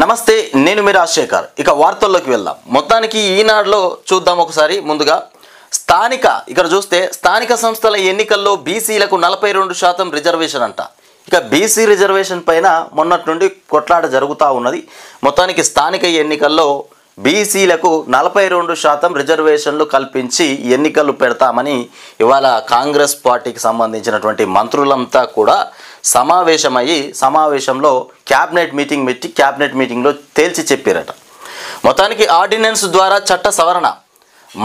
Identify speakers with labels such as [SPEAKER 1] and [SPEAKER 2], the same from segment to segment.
[SPEAKER 1] నమస్తే, నేను మీ రాజశేఖర్. ఇక వార్తల్లోకి వెళ్దాం. మొత్తానికి ఈనాడులో చూద్దాం ఒకసారి. ముందుగా ఇక్కడ చూస్తే స్థానిక సంస్థల ఎన్నికల్లో బీసీలకు 42% రిజర్వేషన్ అంట. ఇక బీసీ రిజర్వేషన్ పైన మొన్నటి నుండి కొట్లాట జరుగుతూ ఉన్నది. మొత్తానికి స్థానిక ఎన్నికల్లో బీసీలకు 42% రిజర్వేషన్లు కల్పించి ఎన్నికలు పెడతామని ఇవాళ కాంగ్రెస్ పార్టీకి సంబంధించినటువంటి మంత్రులంతా కూడా సమావేశంలో క్యాబినెట్ మీటింగ్ పెట్టి క్యాబినెట్ మీటింగ్లో తేల్చి చెప్పారట. మొత్తానికి ఆర్డినెన్స్ ద్వారా చట్ట సవరణ,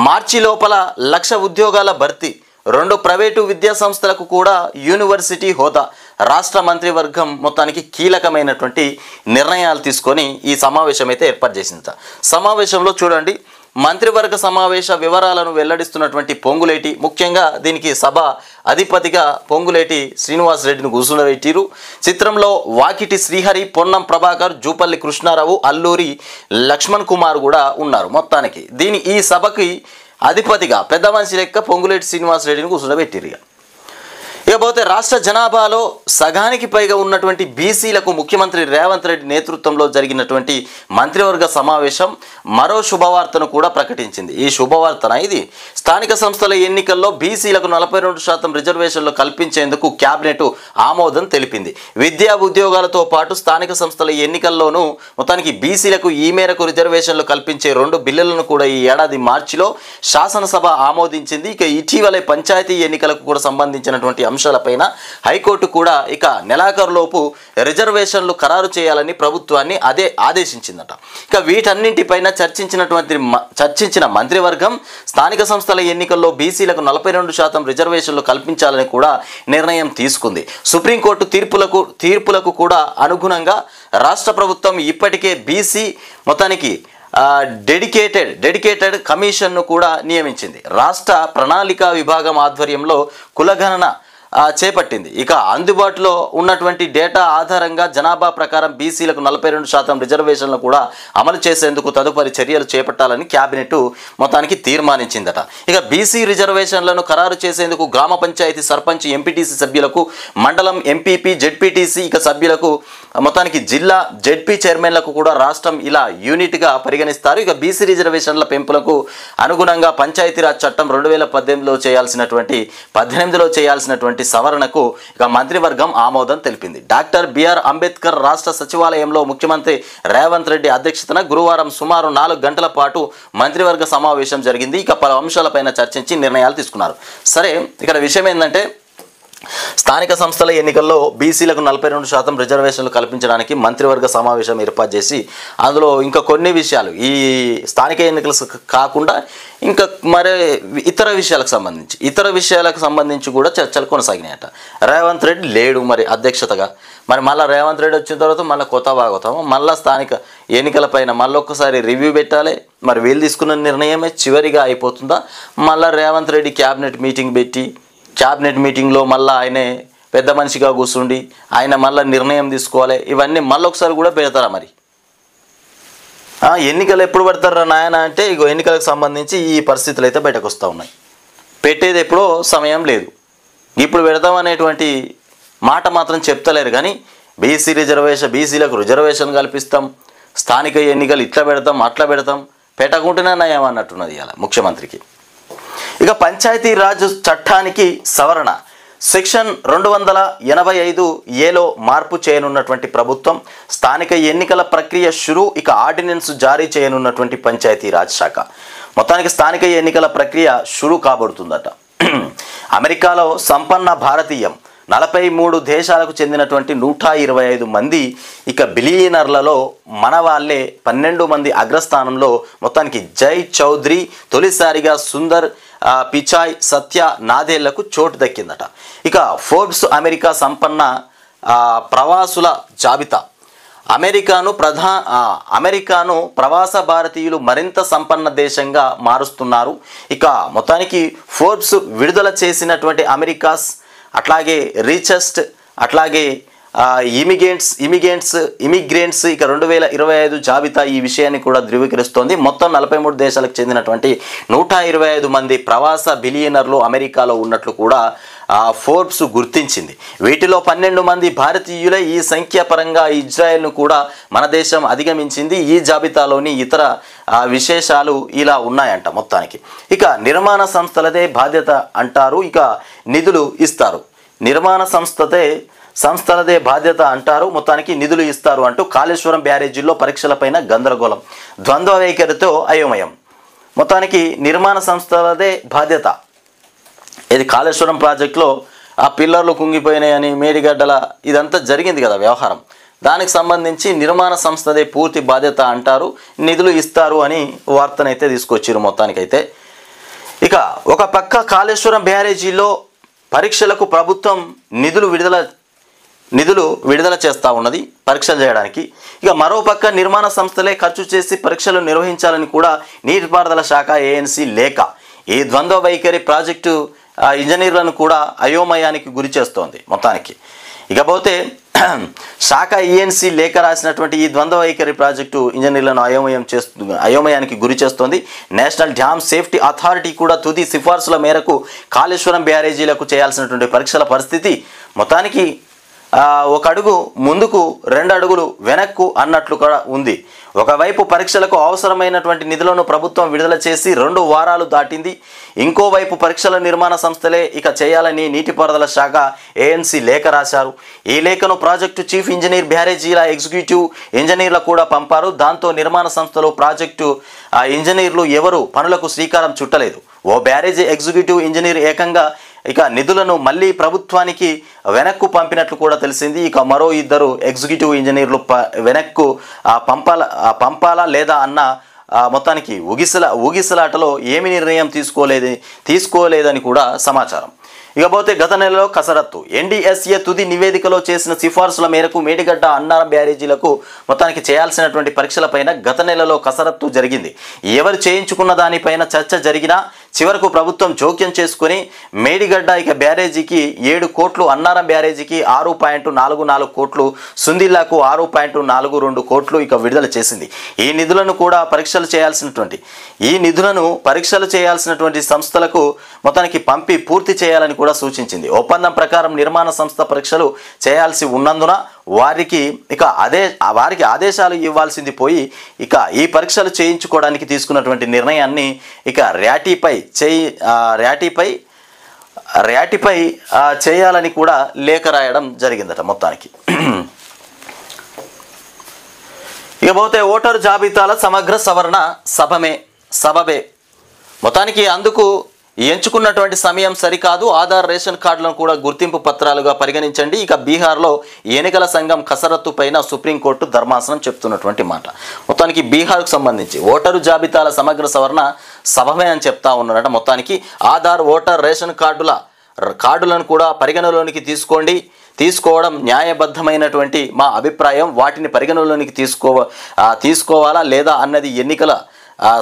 [SPEAKER 1] మార్చి లోపల 1,00,000 ఉద్యోగాల భర్తీ, 2 ప్రైవేటు విద్యా సంస్థలకు కూడా యూనివర్సిటీ హోదా. రాష్ట్ర మంత్రివర్గం మొత్తానికి కీలకమైనటువంటి నిర్ణయాలు తీసుకొని ఈ సమావేశం అయితే ఏర్పాటు చేసింది. సమావేశంలో చూడండి, మంత్రివర్గ సమావేశ వివరాలను వెల్లడిస్తున్నటువంటి పొంగులేటి, ముఖ్యంగా దీనికి సభ అధిపతిగా పొంగులేటి శ్రీనివాస్ రెడ్డిని కూర్చుండబెట్టిరు. చిత్రంలో వాకిటి శ్రీహరి, పొన్నం ప్రభాకర్, జూపల్లి కృష్ణారావు, అల్లూరి లక్ష్మణ్ కుమార్ కూడా ఉన్నారు. మొత్తానికి ఈ సభకి అధిపతిగా పెద్ద మనిషి లెక్క పొంగులేటి శ్రీనివాస్ రెడ్డిని కూర్చుండబెట్టిరు. ఇకపోతే రాష్ట్ర జనాభాలో సగానికి పైగా ఉన్నటువంటి బీసీలకు ముఖ్యమంత్రి రేవంత్ రెడ్డి నేతృత్వంలో జరిగినటువంటి మంత్రివర్గ సమావేశం మరో శుభవార్తను కూడా ప్రకటించింది. ఈ శుభవార్తన ఇది. స్థానిక సంస్థల ఎన్నికల్లో బీసీలకు 42% రిజర్వేషన్లు కల్పించేందుకు క్యాబినెట్ ఆమోదం తెలిపింది. విద్యా ఉద్యోగాలతో పాటు స్థానిక సంస్థల ఎన్నికల్లోనూ మొత్తానికి బీసీలకు ఈ మేరకు రిజర్వేషన్లు కల్పించే 2 బిల్లులను కూడా ఈ ఏడాది మార్చిలో శాసనసభ ఆమోదించింది. ఇక ఇటీవలే పంచాయతీ ఎన్నికలకు కూడా సంబంధించినటువంటి అంశాలపైన హైకోర్టు కూడా ఇక నెలాఖరులోపు రిజర్వేషన్లు ఖరారు చేయాలని ప్రభుత్వాన్ని ఆదేశించిందట. ఇక వీటన్నింటిపైన చర్చించిన మంత్రివర్గం స్థానిక సంస్థల ఎన్నికల్లో బీసీలకు 42% రిజర్వేషన్లు కల్పించాలని కూడా నిర్ణయం తీసుకుంది. సుప్రీంకోర్టు తీర్పులకు కూడా అనుగుణంగా రాష్ట్ర ప్రభుత్వం ఇప్పటికే బీసీ మొత్తానికి డెడికేటెడ్ కమిషన్ను కూడా నియమించింది. రాష్ట్ర ప్రణాళికా విభాగం ఆధ్వర్యంలో కులగణన చేపట్టింది. ఇక అందుబాటులో ఉన్నటువంటి డేటా ఆధారంగా జనాభా ప్రకారం బీసీలకు 42% రిజర్వేషన్లు కూడా అమలు చేసేందుకు తదుపరి చర్యలు చేపట్టాలని క్యాబినెట్ మొత్తానికి తీర్మానించిందట. ఇక బీసీ రిజర్వేషన్లను ఖరారు చేసేందుకు గ్రామ పంచాయతీ సర్పంచ్, ఎంపీటీసీ సభ్యులకు, మండలం ఎంపీపీ, జెడ్పీటీసీ ఇక సభ్యులకు, మొత్తానికి జిల్లా జెడ్పీ చైర్మన్లకు కూడా రాష్ట్రం ఇలా యూనిట్గా పరిగణిస్తారు. ఇక బీసీ రిజర్వేషన్ల పెంపులకు అనుగుణంగా పంచాయతీరాజ్ చట్టం 2018లో చేయాల్సినటువంటి సవరణకు ఇక మంత్రివర్గం ఆమోదం తెలిపింది. డాక్టర్ బిఆర్ అంబేద్కర్ రాష్ట్ర సచివాలయంలో ముఖ్యమంత్రి రేవంత్ రెడ్డి అధ్యక్షతన గురువారం సుమారు 4 గంటల పాటు మంత్రివర్గ సమావేశం జరిగింది. ఇక పలు అంశాలపైన చర్చించి నిర్ణయాలు తీసుకున్నారు. సరే, ఇక్కడ విషయం ఏంటంటే స్థానిక సంస్థల ఎన్నికల్లో బీసీలకు 42% రిజర్వేషన్లు కల్పించడానికి మంత్రివర్గ సమావేశం ఏర్పాటు చేసి అందులో ఇంకా కొన్ని విషయాలు, ఈ స్థానిక ఎన్నికలు కాకుండా ఇంకా మరే ఇతర విషయాలకు సంబంధించి కూడా చర్చలు కొనసాగినాయట. రేవంత్ రెడ్డి లేడు మరి అధ్యక్షతగా. మరి మళ్ళీ రేవంత్ రెడ్డి వచ్చిన తర్వాత మళ్ళీ కొత్త భాగవతాము, మళ్ళీ స్థానిక ఎన్నికలపైన మళ్ళీ ఒక్కసారి రివ్యూ పెట్టాలి. మరి వీళ్ళు తీసుకున్న నిర్ణయమే చివరిగా అయిపోతుందా? మళ్ళీ రేవంత్ రెడ్డి క్యాబినెట్ మీటింగ్లో మళ్ళీ ఆయనే పెద్ద మనిషిగా కూర్చుండి ఆయన మళ్ళీ నిర్ణయం తీసుకోవాలి. ఇవన్నీ మళ్ళీ ఒకసారి కూడా పెడతారా? మరి ఎన్నికలు ఎప్పుడు పెడతారా నాయన అంటే ఇగో ఎన్నికలకు సంబంధించి ఈ పరిస్థితులు అయితే బయటకు వస్తూ ఉన్నాయి. పెట్టేది ఎప్పుడో సమయం లేదు, ఇప్పుడు పెడతామనేటువంటి మాట మాత్రం చెప్తలేరు. కానీ బీసీలకు రిజర్వేషన్ కల్పిస్తాం, స్థానిక ఎన్నికలు ఇట్లా పెడతాం అట్లా పెడతాం, పెట్టకుంటేనే నయం అన్నట్టున్నది ఇలా ముఖ్యమంత్రికి. ఇక పంచాయతీరాజ్ చట్టానికి సవరణ, సెక్షన్ 285 మార్పు చేయనున్నటువంటి ప్రభుత్వం, స్థానిక ఎన్నికల ప్రక్రియ షురు. ఇక ఆర్డినెన్స్ జారీ చేయనున్నటువంటి పంచాయతీరాజ్ శాఖ. మొత్తానికి స్థానిక ఎన్నికల ప్రక్రియ షురు కాబడుతుందట. అమెరికాలో సంపన్న భారతీయం 43 దేశాలకు చెందినటువంటి 125 మంది ఇక బిలియనర్లలో మన వాళ్ళే 12 మంది అగ్రస్థానంలో. మొత్తానికి జై చౌదరి, తొలిసారిగా సుందర్ పిచాయ్, సత్య నాదేళ్లకు చోటు దక్కిందట. ఇక ఫోర్బ్స్ అమెరికా సంపన్న ప్రవాసుల జాబితా. అమెరికాను ప్రవాస భారతీయులు మరింత సంపన్న దేశంగా మారుస్తున్నారు. ఇక మొత్తానికి ఫోర్బ్స్ విడుదల చేసినటువంటి అమెరికాస్, అట్లాగే రీచెస్ట్, అట్లాగే ఇమిగ్రెంట్స్ ఇక 2025 జాబితా ఈ విషయాన్ని కూడా ధృవీకరిస్తోంది. మొత్తం 43 దేశాలకు చెందినటువంటి 125 మంది ప్రవాస బిలియనర్లు అమెరికాలో ఉన్నట్లు కూడా ఫోర్బ్స్ గుర్తించింది. వీటిలో 12 మంది భారతీయులే. ఈ సంఖ్య పరంగా ఇజ్రాయెల్ను కూడా మన దేశం అధిగమించింది. ఈ జాబితాలోని ఇతర విశేషాలు ఇలా ఉన్నాయంట మొత్తానికి. ఇక నిర్మాణ సంస్థలదే బాధ్యత అంటారు, ఇక నిధులు ఇస్తారు. నిర్మాణ సంస్థలదే బాధ్యత అంటారు, మొత్తానికి నిధులు ఇస్తారు అంటూ కాళేశ్వరం బ్యారేజీల్లో పరీక్షలపైన గందరగోళం, ద్వంద్వ వైఖరితో అయోమయం. మొత్తానికి నిర్మాణ సంస్థలదే బాధ్యత. ఇది కాళేశ్వరం ప్రాజెక్టులో ఆ పిల్లర్లు కుంగిపోయినాయని మేడిగడ్డల ఇదంతా జరిగింది కదా వ్యవహారం. దానికి సంబంధించి నిర్మాణ సంస్థదే పూర్తి బాధ్యత అంటారు, నిధులు ఇస్తారు అని వార్తనైతే తీసుకొచ్చారు మొత్తానికైతే. ఇక ఒక పక్క కాళేశ్వరం బ్యారేజీలో పరీక్షలకు ప్రభుత్వం నిధులు విడుదల చేస్తూ ఉన్నది పరీక్షలు చేయడానికి. ఇక మరోపక్క నిర్మాణ సంస్థలే ఖర్చు చేసి పరీక్షలు నిర్వహించాలని కూడా నీటిపారుదల శాఖ ఏఎన్సీ లేఖ. ఈ ద్వంద్వ వైఖరి ప్రాజెక్టు ఇంజనీర్లను కూడా అయోమయానికి గురి చేస్తోంది మొత్తానికి. ఇకపోతే శాఖ ఏఎన్సీ లేఖ రాసినటువంటి ఈ ద్వంద్వ వైఖరి ప్రాజెక్టు ఇంజనీర్లను అయోమయానికి గురి చేస్తోంది. నేషనల్ డ్యామ్ సేఫ్టీ అథారిటీ కూడా తుది సిఫార్సుల మేరకు కాళేశ్వరం బ్యారేజీలకు చేయాల్సినటువంటి పరీక్షల పరిస్థితి మొత్తానికి ఒక అడుగు ముందుకు 2 అడుగులు వెనక్కు అన్నట్లు కూడా ఉంది. ఒకవైపు పరీక్షలకు అవసరమైనటువంటి నిధులను ప్రభుత్వం విడుదల చేసి 2 వారాలు దాటింది. ఇంకోవైపు పరీక్షల నిర్మాణ సంస్థలే ఇక చేయాలని నీటిపారుదల శాఖ ఏఎన్సీ లేఖ రాశారు. ఈ లేఖను ప్రాజెక్టు చీఫ్ ఇంజనీర్, బ్యారేజీల ఎగ్జిక్యూటివ్ ఇంజనీర్లకు కూడా పంపారు. దాంతో నిర్మాణ సంస్థలు ప్రాజెక్టు ఇంజనీర్లు ఎవరు పనులకు శ్రీకారం చుట్టలేదు. ఓ బ్యారేజీ ఎగ్జిక్యూటివ్ ఇంజనీర్ ఏకంగా ఇక నిధులను మళ్ళీ ప్రభుత్వానికి వెనక్కు పంపినట్లు కూడా తెలిసింది. ఇక మరో 2 ఎగ్జిక్యూటివ్ ఇంజనీర్లు వెనక్కు పంపాలా లేదా అన్న మొత్తానికి ఊగిసలాటలో ఏమి నిర్ణయం తీసుకోలేదని కూడా సమాచారం. ఇకపోతే గత నెలలో కసరత్తు. ఎన్డీఎస్ఏ తుది నివేదికలో చేసిన సిఫార్సుల మేరకు మేడిగడ్డ, అన్నారం బ్యారేజీలకు మొత్తానికి చేయాల్సినటువంటి పరీక్షలపైన గత నెలలో కసరత్తు జరిగింది. ఎవరు చేయించుకున్న దానిపైన చర్చ జరిగినా చివరకు ప్రభుత్వం జోక్యం చేసుకుని మేడిగడ్డ ఇక బ్యారేజీకి 7 కోట్లు, అన్నారం బ్యారేజీకి 6.44 కోట్లు, సుందిల్లాకు 6.42 కోట్లు ఇక విడుదల చేసింది. ఈ నిధులను పరీక్షలు చేయాల్సినటువంటి సంస్థలకు మొత్తానికి పంపి పూర్తి చేయాలని కూడా సూచించింది. ఒప్పందం ప్రకారం నిర్మాణ సంస్థ పరీక్షలు చేయాల్సి ఉన్నందున వారికి ఆదేశాలు ఇవ్వాల్సింది పోయి ఇక ఈ పరీక్షలు చేయించుకోవడానికి తీసుకున్నటువంటి నిర్ణయాన్ని ఇక ర్యాటిపై చేయాలని కూడా లేఖ రాయడం జరిగిందట మొత్తానికి. ఇకపోతే ఓటరు జాబితాల సమగ్ర సవరణ సబబే మొత్తానికి అందుకు ఎంచుకున్నటువంటి సమయం సరికాదు. ఆధార్, రేషన్ కార్డులను కూడా గుర్తింపు పత్రాలుగా పరిగణించండి. ఇక బీహార్లో ఎన్నికల సంఘం కసరత్తు పైన సుప్రీంకోర్టు ధర్మాసనం చెప్తున్నటువంటి మాట. మొత్తానికి బీహార్కు సంబంధించి ఓటరు జాబితాల సమగ్ర సవరణ సబమే అని చెప్తా ఉన్నారట. మొత్తానికి ఆధార్, ఓటర్, రేషన్ కార్డులను కూడా పరిగణలోనికి తీసుకోవడం న్యాయబద్ధమైనటువంటి మా అభిప్రాయం. వాటిని పరిగణలోనికి తీసుకోవాలా లేదా అన్నది ఎన్నికల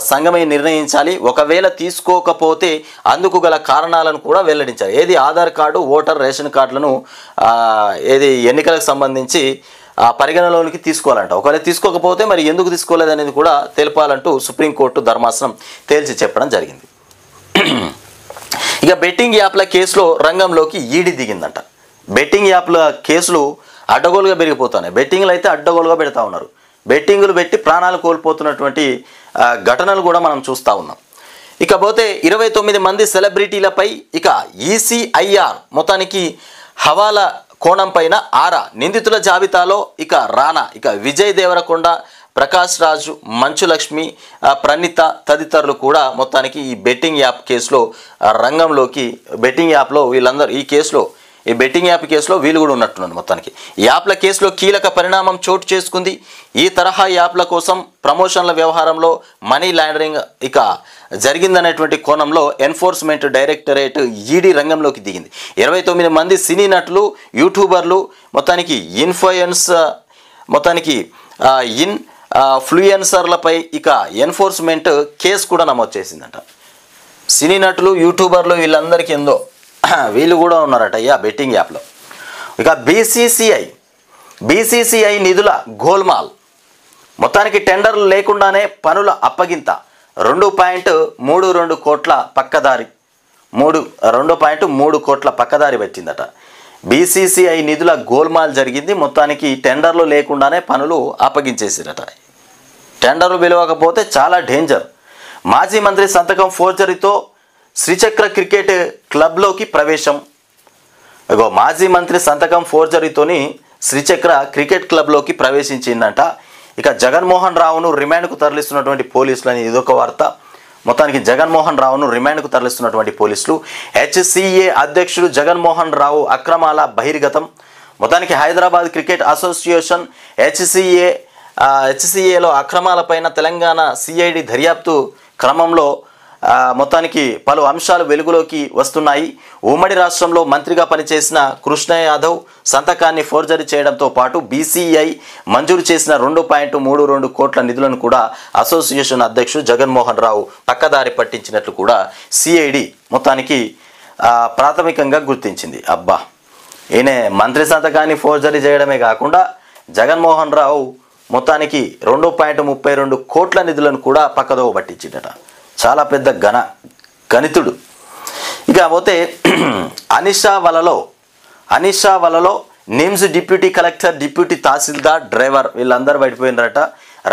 [SPEAKER 1] సంఘమే నిర్ణయించాలి. ఒకవేళ తీసుకోకపోతే అందుకు గల కారణాలను కూడా వెల్లడించాలి. ఏది ఆధార్ కార్డు, ఓటర్, రేషన్ కార్డులను ఎన్నికలకు సంబంధించి పరిగణలోనికి తీసుకోవాలంట. ఒకవేళ తీసుకోకపోతే మరి ఎందుకు తీసుకోలేదనేది కూడా తెలపాలంటూ సుప్రీంకోర్టు ధర్మాసనం తేల్చి చెప్పడం జరిగింది. ఇక బెట్టింగ్ యాప్ల కేసులో రంగంలోకి ఈడీ దిగిందంట. బెట్టింగ్ యాప్ల కేసులు అడ్డగోలుగా పెరిగిపోతున్నాయి. బెట్టింగ్లు అయితే అడ్డగోలుగా పెడతా ఉన్నారు. బెట్టింగులు పెట్టి ప్రాణాలు కోల్పోతున్నటువంటి ఘటనలు కూడా మనం చూస్తూ ఉన్నాం. ఇకపోతే 29 మంది సెలబ్రిటీలపై ఇక ఈసీఐఆర్ మొత్తానికి హవాలా కోణం పైన ఆరా. నిందితుల జాబితాలో ఇక రానా, ఇక విజయ్ దేవరకొండ, ప్రకాష్ రాజు, మంచు లక్ష్మి, ప్రణీత తదితరులు కూడా మొత్తానికి ఈ బెట్టింగ్ యాప్ కేసులో రంగంలోకి ఈ బెట్టింగ్ యాప్ కేసులో వీళ్ళు కూడా ఉన్నట్టున్నారు. మొత్తానికి యాప్ల కేసులో కీలక పరిణామం చోటు చేసుకుంది. ఈ తరహా యాప్ల కోసం ప్రమోషన్ల వ్యవహారంలో మనీ లాండరింగ్ ఇక జరిగిందనేటువంటి కోణంలో ఎన్ఫోర్స్మెంట్ డైరెక్టరేట్ ఈడీ రంగంలోకి దిగింది. 29 మంది సినీ నటులు, యూట్యూబర్లు మొత్తానికి ఇన్ఫ్లుయెన్సర్లపై ఇక ఎన్ఫోర్స్మెంట్ కేసు కూడా నమోదు చేసిందంట. సినీ నటులు, యూట్యూబర్లు వీళ్ళందరికీ వీళ్ళు కూడా ఉన్నారట బెట్టింగ్ యాప్లో. ఇక బీసీసీఐ నిధుల గోల్మాల్. మొత్తానికి టెండర్లు లేకుండానే పనుల అప్పగింత, 2.32 కోట్ల పక్కదారి. 2.3 కోట్ల పక్కదారి పెట్టిందట. బీసీసీఐ నిధుల గోల్మాల్ జరిగింది. మొత్తానికి టెండర్లు లేకుండానే పనులు అప్పగించేసిరట. టెండర్లు పిలవకపోతే చాలా డేంజర్. మాజీ మంత్రి సంతకం ఫోర్జరీతో శ్రీచక్ర క్రికెట్ క్లబ్లోకి ప్రవేశం. మాజీ మంత్రి సంతకం ఫోర్జరీతోని శ్రీచక్ర క్రికెట్ క్లబ్లోకి ప్రవేశించిందంట. ఇక జగన్మోహన్ రావును రిమాండ్కు తరలిస్తున్నటువంటి పోలీసులు అని ఇదొక వార్త. మొత్తానికి జగన్మోహన్ రావును రిమాండ్కు తరలిస్తున్నటువంటి పోలీసులు. హెచ్సిఏ అధ్యక్షుడు జగన్మోహన్ రావు అక్రమాల బహిర్గతం. మొత్తానికి హైదరాబాద్ క్రికెట్ అసోసియేషన్ హెచ్సిఏలో అక్రమాలపైన తెలంగాణ సిఐడి దర్యాప్తు క్రమంలో మొత్తానికి పలు అంశాలు వెలుగులోకి వస్తున్నాయి. ఉమ్మడి రాష్ట్రంలో మంత్రిగా పనిచేసిన కృష్ణ యాదవ్ సంతకాన్ని ఫోర్జరీ చేయడంతో పాటు బీసీఐ మంజూరు చేసిన 2.32 కోట్ల నిధులను కూడా అసోసియేషన్ అధ్యక్షుడు జగన్మోహన్ రావు పక్కదారి పట్టించినట్లు కూడా సిఐడి మొత్తానికి ప్రాథమికంగా గుర్తించింది. అబ్బా, ఈయన మంత్రి సంతకాన్ని ఫోర్జరీ చేయడమే కాకుండా జగన్మోహన్ రావు మొత్తానికి 2.32 కోట్ల నిధులను కూడా పక్కదోవ పట్టించిందట. చాలా పెద్ద గణితుడు. ఇక పోతే అనిషా వలలో నిమ్స్ డిప్యూటీ కలెక్టర్, డిప్యూటీ తహసీల్దార్, డ్రైవర్ వీళ్ళందరూ పడిపోయినారట.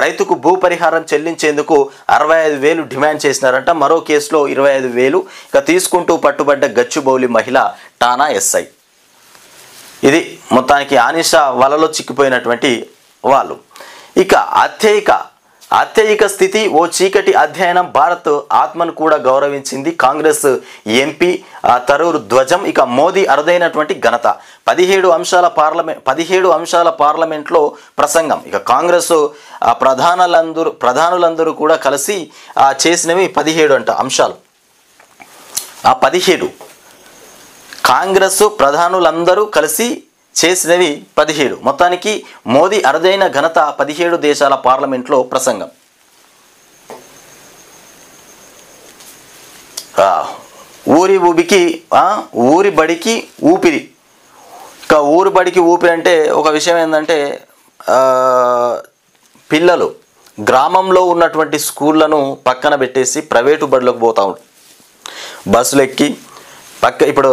[SPEAKER 1] రైతుకు భూ పరిహారం చెల్లించేందుకు 65,000 డిమాండ్ చేసినారంట. మరో కేసులో 25,000 ఇక తీసుకుంటూ పట్టుబడ్డ గచ్చిబౌలి మహిళ టానా ఎస్ఐ. ఇది మొత్తానికి అనిషా వలలో చిక్కిపోయినటువంటి వాళ్ళు. ఇక అత్యయిక స్థితి ఓ చీకటి అధ్యయనం. భారత్ ఆత్మను కూడా గౌరవించింది కాంగ్రెస్ ఎంపీ తరూర్ ధ్వజం. ఇక మోదీ అరుదైనటువంటి ఘనత. 17 అంశాల పార్లమెంట్లో ప్రసంగం. ఇక కాంగ్రెస్ ప్రధానులందరూ కూడా కలిసి చేసినవి 17 అంట అంశాలు. 17 కాంగ్రెస్ ప్రధానులందరూ కలిసి చేసినవి 17. మొత్తానికి మోదీ అరుదైన ఘనత 17 దేశాల పార్లమెంట్లో ప్రసంగం. ఊరి బడికి ఊపిరి. ఇక ఊరి బడికి ఊపిరి అంటే ఒక విషయం ఏంటంటే పిల్లలు గ్రామంలో ఉన్నటువంటి స్కూళ్ళను పక్కన పెట్టేసి ప్రైవేటు బడులకు పోతా ఉంటారు. బస్సులు ఎక్కి ఇప్పుడు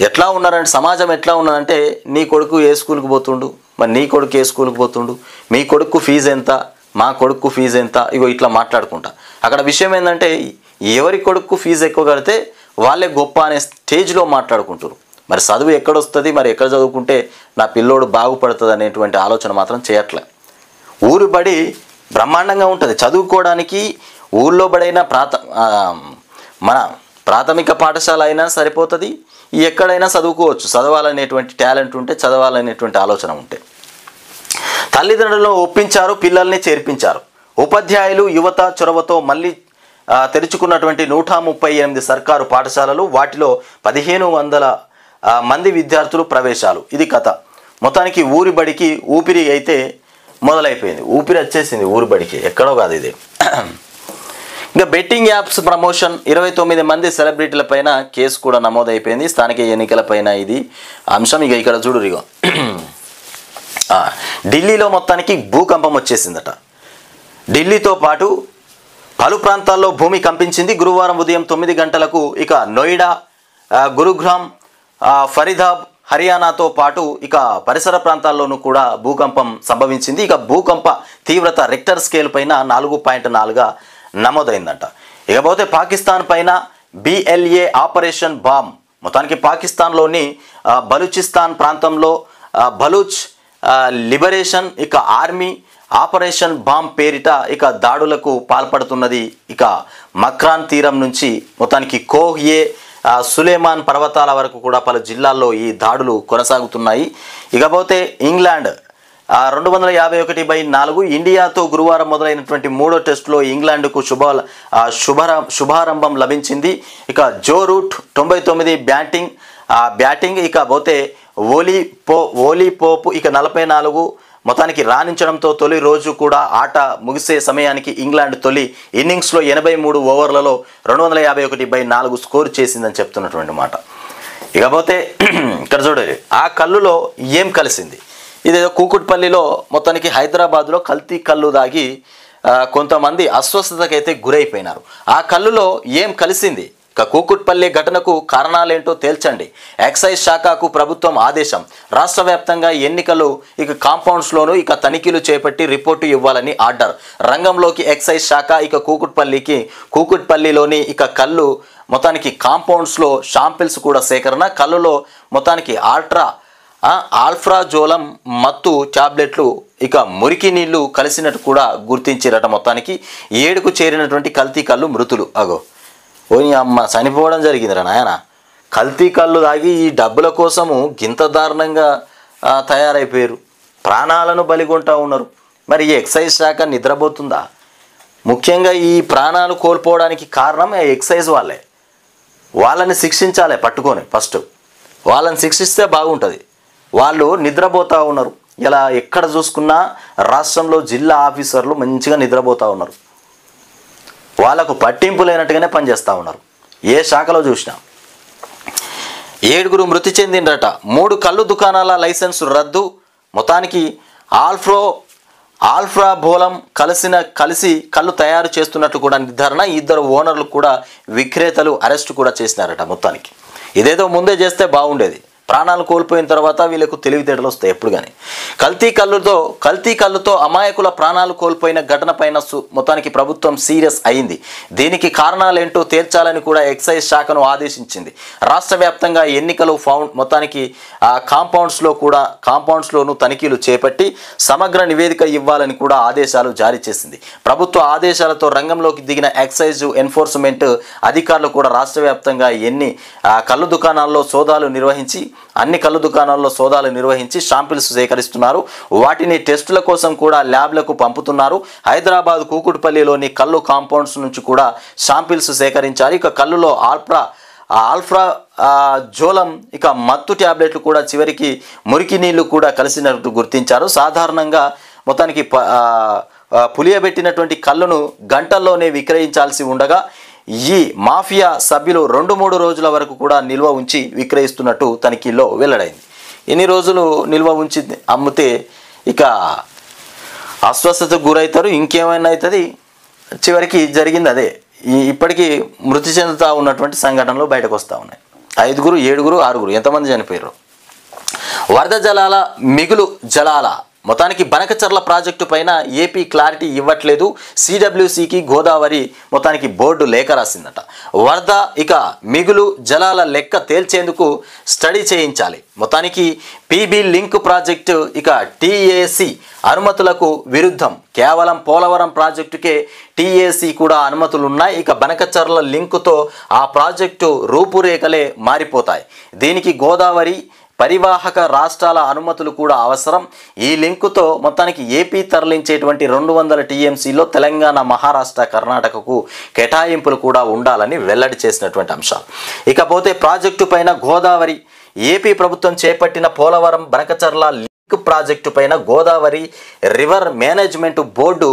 [SPEAKER 1] ఎట్లా ఉన్నారంటే సమాజం ఎట్లా ఉన్నదంటే నీ కొడుకు ఏ స్కూల్కి పోతుండు, మరి నీ కొడుకు ఏ స్కూల్కి పోతుండు, మీ కొడుకు ఫీజు ఎంత, మా కొడుకు ఫీజు ఎంత, ఇగో ఇట్లా మాట్లాడుకుంటా. అక్కడ విషయం ఏంటంటే ఎవరి కొడుకు ఫీజు ఎక్కువ కడితే వాళ్ళే గొప్ప అనే స్టేజ్లో మాట్లాడుకుంటారు. మరి చదువు ఎక్కడొస్తుంది, మరి ఎక్కడ చదువుకుంటే నా పిల్లోడు బాగుపడుతుంది అనేటువంటి ఆలోచన మాత్రం చేయట్లే. ఊరు బడి బ్రహ్మాండంగా ఉంటుంది చదువుకోవడానికి. ఊళ్ళో బడైన మన ప్రాథమిక పాఠశాల అయినా సరిపోతుంది, ఎక్కడైనా చదువుకోవచ్చు. చదవాలనేటువంటి టాలెంట్ ఉంటే, చదవాలనేటువంటి ఆలోచన ఉంటే. తల్లిదండ్రులను ఒప్పించారు, పిల్లల్ని చేర్పించారు. ఉపాధ్యాయులు యువత చొరవతో మళ్ళీ తెరుచుకున్నటువంటి 138 సర్కారు పాఠశాలలు, వాటిలో 1500 మంది విద్యార్థులు ప్రవేశాలు. ఇది కథ. మొత్తానికి ఊరి బడికి ఊపిరి అయితే మొదలైపోయింది. ఊపిరి వచ్చేసింది ఊరి బడికి, ఎక్కడో కాదు ఇది. ఇంకా బెట్టింగ్ యాప్స్ ప్రమోషన్ 29 మంది సెలబ్రిటీల పైన కేసు కూడా నమోదైపోయింది. స్థానిక ఎన్నికలపైన ఇది అంశం. ఇక ఇక్కడ చూడు, ఇగో ఢిల్లీలో మొత్తానికి భూకంపం వచ్చేసిందట. ఢిల్లీతో పాటు పలు ప్రాంతాల్లో భూమి కంపించింది. గురువారం ఉదయం 9 గంటలకు ఇక నోయిడా, గురుగ్రామ్, ఫరీదాబాద్, హర్యానాతో పాటు ఇక పరిసర ప్రాంతాల్లోనూ కూడా భూకంపం సంభవించింది. ఇక భూకంప తీవ్రత రెక్టర్ స్కేల్ పైన 4.4గా నమోదైందంట. ఇకపోతే పాకిస్తాన్ పైన BLA ఆపరేషన్ బాంబ్. మొత్తానికి పాకిస్తాన్లోని బలూచిస్తాన్ ప్రాంతంలో బలూచ్ లిబరేషన్ ఇక ఆర్మీ ఆపరేషన్ బాంబ్ పేరిట ఇక దాడులకు పాల్పడుతున్నది. ఇక మక్రాన్ తీరం నుంచి మొత్తానికి కోహ్యే సులేమాన్ పర్వతాల వరకు కూడా పలు జిల్లాల్లో ఈ దాడులు కొనసాగుతున్నాయి. ఇకపోతే ఇంగ్లాండ్ 251/4 ఇండియాతో గురువారం మొదలైనటువంటి 3వ టెస్టులో ఇంగ్లాండ్కు శుభారంభం లభించింది. ఇక జో రూట్ 99 బ్యాటింగ్ ఇక పోతే ఓలీ పోపు ఇక 44 మొత్తానికి రాణించడంతో తొలి రోజు కూడా ఆట ముగిసే సమయానికి ఇంగ్లాండ్ తొలి ఇన్నింగ్స్లో 83 ఓవర్లలో 251/4 స్కోర్ చేసిందని చెప్తున్నటువంటి మాట. ఇకపోతే ఇక్కడ చూడండి, ఆ కళ్ళులో ఏం కలిసింది. ఇదేదో కూకుట్పల్లిలో మొత్తానికి హైదరాబాద్లో కల్తీ కళ్ళు దాగి కొంతమంది అస్వస్థతకైతే గురైపోయినారు. ఆ కళ్ళులో ఏం కలిసింది, ఇక కూకుట్పల్లి ఘటనకు కారణాలేంటో తేల్చండి. ఎక్సైజ్ శాఖకు ప్రభుత్వం ఆదేశం. రాష్ట్ర వ్యాప్తంగా ఎన్నికలు కాంపౌండ్స్లోనూ తనిఖీలు చేపట్టి రిపోర్టు ఇవ్వాలని ఆర్డర్. రంగంలోకి ఎక్సైజ్ శాఖ. కూకుట్పల్లిలోని కళ్ళు మొత్తానికి కాంపౌండ్స్లో శాంపిల్స్ కూడా సేకరణ. కళ్ళులో మొత్తానికి ఆల్ఫ్రాజోలం మత్తు టాబ్లెట్లు మురికి నీళ్లు కలిసినట్టు కూడా గుర్తించారట. మొత్తానికి 7కు చేరినటువంటి కల్తీ కళ్ళు మృతులు. ఓని అమ్మ చనిపోవడం జరిగిందిరా నాయన. కల్తీ కళ్ళు తాగి ఈ డబ్బుల కోసము గింత దారుణంగా తయారైపోయారు. ప్రాణాలను బలిగొంటా ఉన్నారు. మరి ఈ ఎక్సైజ్ శాఖ నిద్రపోతుందా? ముఖ్యంగా ఈ ప్రాణాలు కోల్పోవడానికి కారణం ఎక్సైజ్ వాళ్ళే. వాళ్ళని శిక్షించాలి పట్టుకొని. ఫస్ట్ వాళ్ళని శిక్షిస్తే బాగుంటుంది. వాళ్ళు నిద్రపోతూ ఉన్నారు. ఇలా ఎక్కడ చూసుకున్నా రాష్ట్రంలో జిల్లా ఆఫీసర్లు మంచిగా నిద్రపోతూ ఉన్నారు. వాళ్ళకు పట్టింపు లేనట్టుగానే పనిచేస్తూ ఉన్నారు. ఏ శాఖలో చూసినా. 7గురు మృతి చెందిండ్రట. 3 కళ్ళు దుకాణాల లైసెన్సు రద్దు. మొత్తానికి ఆల్ఫ్రాబోలం కలిసి కళ్ళు తయారు చేస్తున్నట్టు కూడా నిర్ధారణ. 2 ఓనర్లు కూడా విక్రేతలు అరెస్టు కూడా చేసినారట. మొత్తానికి ఇదేదో ముందే చేస్తే బాగుండేది. ప్రాణాలు కోల్పోయిన తర్వాత వీళ్ళకు తెలివితేటలు వస్తాయి ఎప్పుడు కానీ. కల్తీ కళ్ళుతో అమాయకుల ప్రాణాలు కోల్పోయిన ఘటన పైన మొత్తానికి ప్రభుత్వం సీరియస్ అయింది. దీనికి కారణాలేంటో తేల్చాలని కూడా ఎక్సైజ్ శాఖను ఆదేశించింది. రాష్ట్ర వ్యాప్తంగా ఎన్నికలు మొత్తానికి కాంపౌండ్స్లోనూ తనిఖీలు చేపట్టి సమగ్ర నివేదిక ఇవ్వాలని కూడా ఆదేశాలు జారీ చేసింది. ప్రభుత్వ ఆదేశాలతో రంగంలోకి దిగిన ఎక్సైజ్ ఎన్ఫోర్స్మెంట్ అధికారులు కూడా రాష్ట్ర వ్యాప్తంగా కళ్ళు దుకాణాల్లో సోదాలు నిర్వహించి శాంపిల్స్ సేకరిస్తున్నారు. వాటిని టెస్టుల కోసం కూడా ల్యాబ్లకు పంపుతున్నారు. హైదరాబాద్ కూకుట్పల్లిలోని కళ్ళు కాంపౌండ్స్ నుంచి కూడా శాంపిల్స్ సేకరించారు. కళ్ళులో ఆల్ఫ్రాజోలం మత్తు ట్యాబ్లెట్లు కూడా చివరికి మురికి నీళ్లు కూడా కలిసినట్టు గుర్తించారు. సాధారణంగా మొత్తానికి పులియబెట్టినటువంటి కళ్ళును గంటల్లోనే విక్రయించాల్సి ఉండగా ఈ మాఫియా సభ్యులు 2-3 రోజుల వరకు కూడా నిల్వ ఉంచి విక్రయిస్తున్నట్టు తనిఖీల్లో వెల్లడైంది. ఎన్ని రోజులు నిల్వ ఉంచి అమ్మితే అస్వస్థతకు గురవుతారు, ఇంకేమైనా అవుతుంది. చివరికి జరిగింది అదే. ఇప్పటికీ మృతి చెందుతూ ఉన్నటువంటి సంఘటనలు బయటకు వస్తూ ఉన్నాయి. 5గురు, 7గురు, 6గురు ఎంతమంది చనిపోయారు. వరద జలాల మిగులు జలాల మొత్తానికి బనకచర్ల ప్రాజెక్టు పైన ఏపీ క్లారిటీ ఇవ్వట్లేదు. సిడబ్ల్యూసికి గోదావరి మొత్తానికి బోర్డు లేఖ రాసిందట. వరద మిగులు జలాల లెక్క తేల్చేందుకు స్టడీ చేయించాలి. మొత్తానికి పీబీ లింక్ ప్రాజెక్టు టీఏసీ అనుమతులకు విరుద్ధం. కేవలం పోలవరం ప్రాజెక్టుకే టీఏసీ కూడా అనుమతులున్నాయి. బనకచర్ల లింకుతో ఆ ప్రాజెక్టు రూపురేఖలే మారిపోతాయి. దీనికి గోదావరి పరివాహక రాష్ట్రాల అనుమతులు కూడా అవసరం. ఈ లింకుతో మొత్తానికి ఏపీ తరలించేటువంటి 200 టీఎంసీలో తెలంగాణ, మహారాష్ట్ర, కర్ణాటకకు కేటాయింపులు కూడా ఉండాలని వెల్లడి చేసినటువంటి అంశాలు. ఇకపోతే ప్రాజెక్టు పైన గోదావరి ఏపీ ప్రభుత్వం చేపట్టిన పోలవరం బనకచర్ల ప్రాజెక్టు పైన గోదావరి రివర్ మేనేజ్మెంట్ బోర్డు